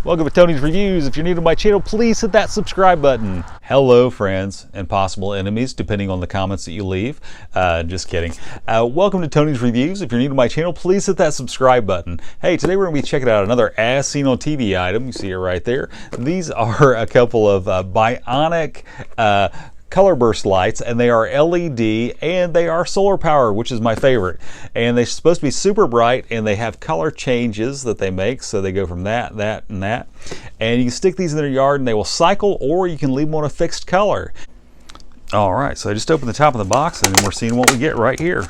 Welcome to Tony's Reviews. If you're new to my channel, please hit that subscribe button. Hello, friends and possible enemies, depending on the comments that you leave. Just kidding. Welcome to Tony's Reviews. If you're new to my channel, please hit that subscribe button. Hey, today we're going to be checking out another as seen on TV item. You see it right there. These are a couple of Bionic color burst lights, and they are LED and they are solar power, which is my favorite. And they're supposed to be super bright, and they have color changes that they make, so they go from that, and that. And you can stick these in their yard and they will cycle, or you can leave them on a fixed color. All right, so I just opened the top of the box and we're seeing what we get right here.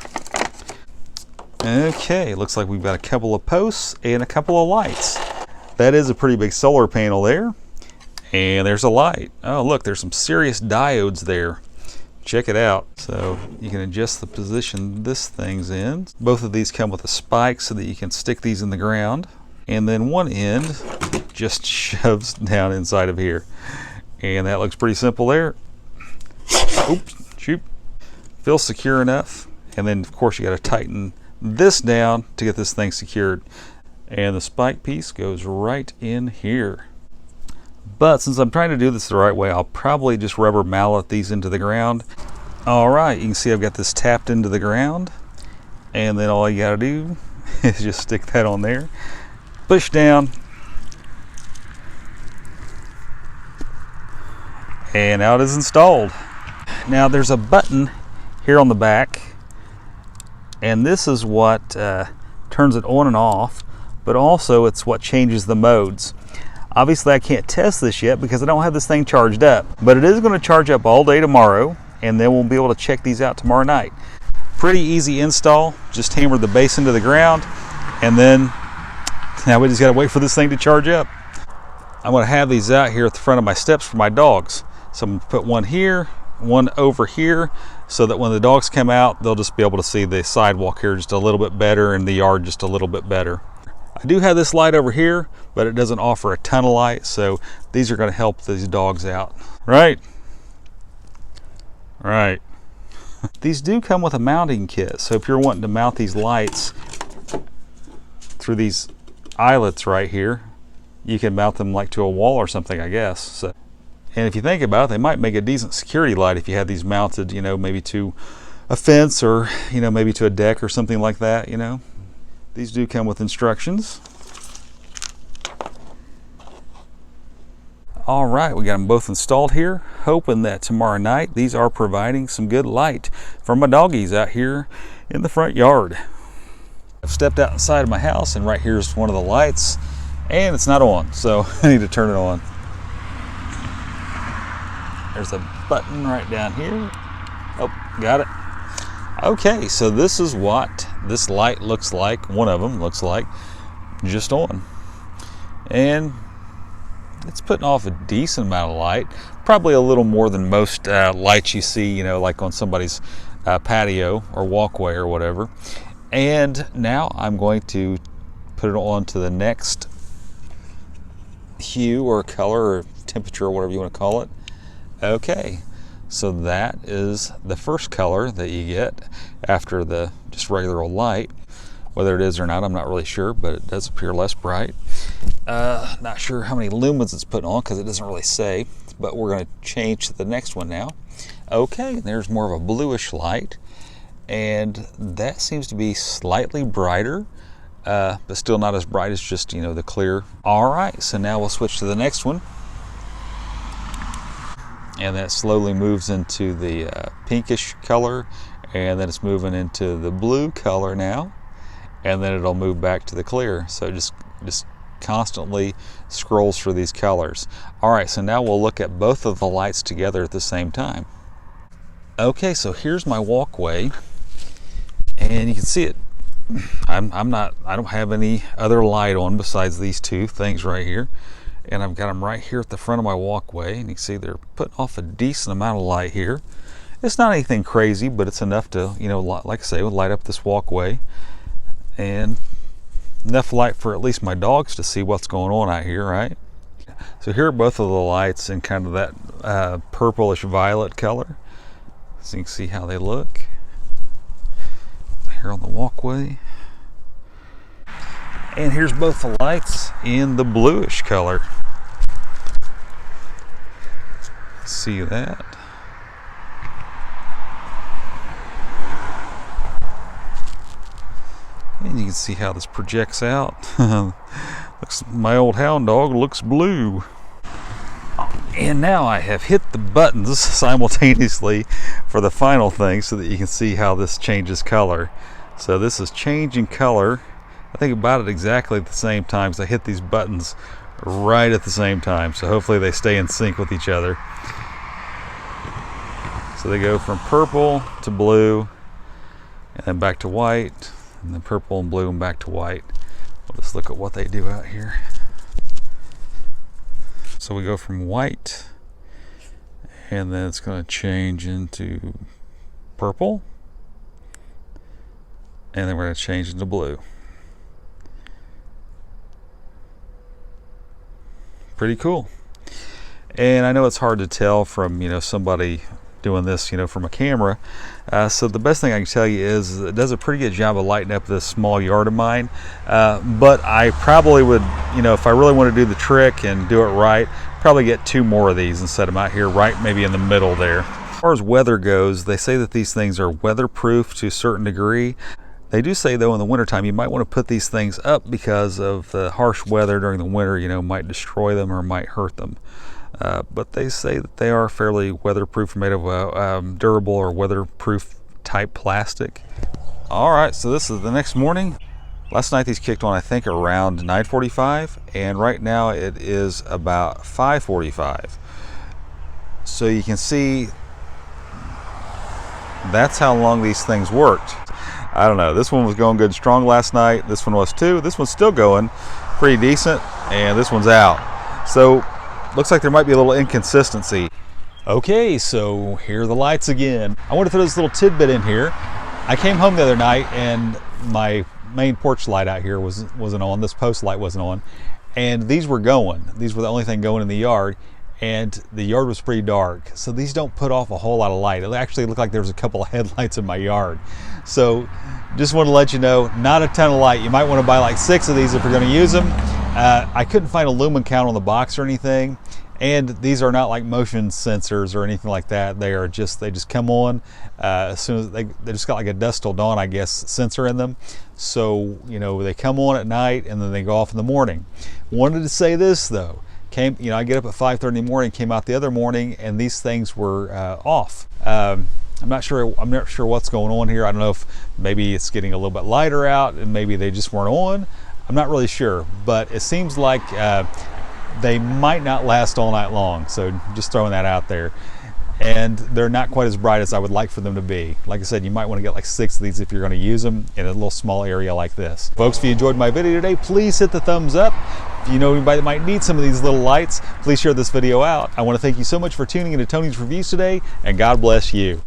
Okay, looks like we've got a couple of posts and a couple of lights. That is a pretty big solar panel there. And there's a light. Oh, look, there's some serious diodes there. Check it out. So you can adjust the position this thing's in. Both of these come with a spike so that you can stick these in the ground. And then one end just shoves down inside of here. And that looks pretty simple there. Oops, shoot. Feels secure enough. And then, of course, you got to tighten this down to get this thing secured. And the spike piece goes right in here. But since I'm trying to do this the right way, I'll probably just rubber mallet these into the ground. All right, you can see I've got this tapped into the ground. And then all you gotta do is just stick that on there. Push down. And now it is installed. Now there's a button here on the back. And this is what turns it on and off. But also it's what changes the modes. Obviously, I can't test this yet because I don't have this thing charged up, but it is going to charge up all day tomorrow, and then we'll be able to check these out tomorrow night. Pretty easy install. Just hammer the base into the ground, and then now we just got to wait for this thing to charge up. I'm going to have these out here at the front of my steps for my dogs. So I'm going to put one here, one over here, so that when the dogs come out, they'll just be able to see the sidewalk here just a little bit better and the yard just a little bit better. I do have this light over here, but it doesn't offer a ton of light, so these are going to help these dogs out. Right? Right. These do come with a mounting kit, so if you're wanting to mount these lights through these eyelets right here, you can mount them like to a wall or something, I guess. So, and if you think about it, they might make a decent security light if you had these mounted, you know, maybe to a fence or, you know, maybe to a deck or something like that, you know. These do come with instructions. All right, we got them both installed here, hoping that tomorrow night these are providing some good light for my doggies out here in the front yard. I've stepped out inside of my house, and right here's one of the lights, and it's not on, so I need to turn it on. There's a button right down here. Oh, got it. Okay, so this is what this light looks like. One of them looks like just on. And it's putting off a decent amount of light, probably a little more than most lights you see, you know, like on somebody's patio or walkway or whatever. And now I'm going to put it on to the next hue or color or temperature or whatever you want to call it. Okay. So that is the first color that you get after the just regular old light. Whether it is or not, I'm not really sure, but it does appear less bright. Not sure how many lumens it's putting on because it doesn't really say, but we're going to change to the next one now. Okay, there's more of a bluish light, and that seems to be slightly brighter, but still not as bright as just, you know, the clear. All right, so now we'll switch to the next one. And that slowly moves into the pinkish color, and then it's moving into the blue color now, and then it'll move back to the clear. So it just constantly scrolls through these colors. All right, so now we'll look at both of the lights together at the same time. Okay, so here's my walkway, and you can see it. I don't have any other light on besides these two things right here. And I've got them right here at the front of my walkway, and you can see they're putting off a decent amount of light here. It's not anything crazy, but it's enough to, you know, like I say, light up this walkway, and enough light for at least my dogs to see what's going on out here, right? So here are both of the lights in kind of that purplish violet color, so you can see how they look here on the walkway. And here's both the lights in the bluish color. See that? And you can see how this projects out. Looks, my old hound dog looks blue. And now I have hit the buttons simultaneously for the final thing so that you can see how this changes color. So this is changing color, I think about it exactly at the same time, because I hit these buttons right at the same time. So hopefully they stay in sync with each other. So they go from purple to blue, and then back to white, and then purple and blue and back to white. We'll just look at what they do out here. So we go from white, and then it's going to change into purple, and then we're going to change into blue. Pretty cool. And I know it's hard to tell from, somebody doing this, from a camera. So the best thing I can tell you is it does a pretty good job of lighting up this small yard of mine. But I probably would, if I really want to do the trick and do it right, probably get 2 more of these and set them out here right maybe in the middle there. As far as weather goes, they say that these things are weatherproof to a certain degree. They do say though in the wintertime you might want to put these things up because of the harsh weather during the winter, might destroy them or might hurt them. But they say that they are fairly weatherproof, made of durable or weatherproof type plastic. All right, so this is the next morning. Last night these kicked on, I think, around 9:45, and right now it is about 5:45. So you can see that's how long these things worked. I don't know, this one was going good and strong last night. This one was too. This one's still going pretty decent, and this one's out. So looks like there might be a little inconsistency. Okay, so here are the lights again. I want to throw this little tidbit in here. I came home the other night and my main porch light out here wasn't on. This post light wasn't on, and these were going. These were the only thing going in the yard, and the yard was pretty dark. So these don't put off a whole lot of light. It actually looked like there was a couple of headlights in my yard. So just want to let you know, not a ton of light. You might want to buy like 6 of these if you're going to use them. I couldn't find a lumen count on the box or anything, and these are not like motion sensors or anything like that. They just come on as soon as they just got like a dusk till dawn, I guess, sensor in them. So they come on at night and then they go off in the morning. Wanted to say this though, I get up at 5:30 in the morning, came out the other morning, and these things were off. I'm not sure what's going on here. I don't know if maybe it's getting a little bit lighter out and maybe they just weren't on. I'm not really sure, but it seems like they might not last all night long. So just throwing that out there. And they're not quite as bright as I would like for them to be. Like I said, you might want to get like 6 of these if you're going to use them in a little small area like this. Folks, if you enjoyed my video today, please hit the thumbs up. If you know anybody that might need some of these little lights, please share this video out. I want to thank you so much for tuning into Tony's Reviews today, and God bless you.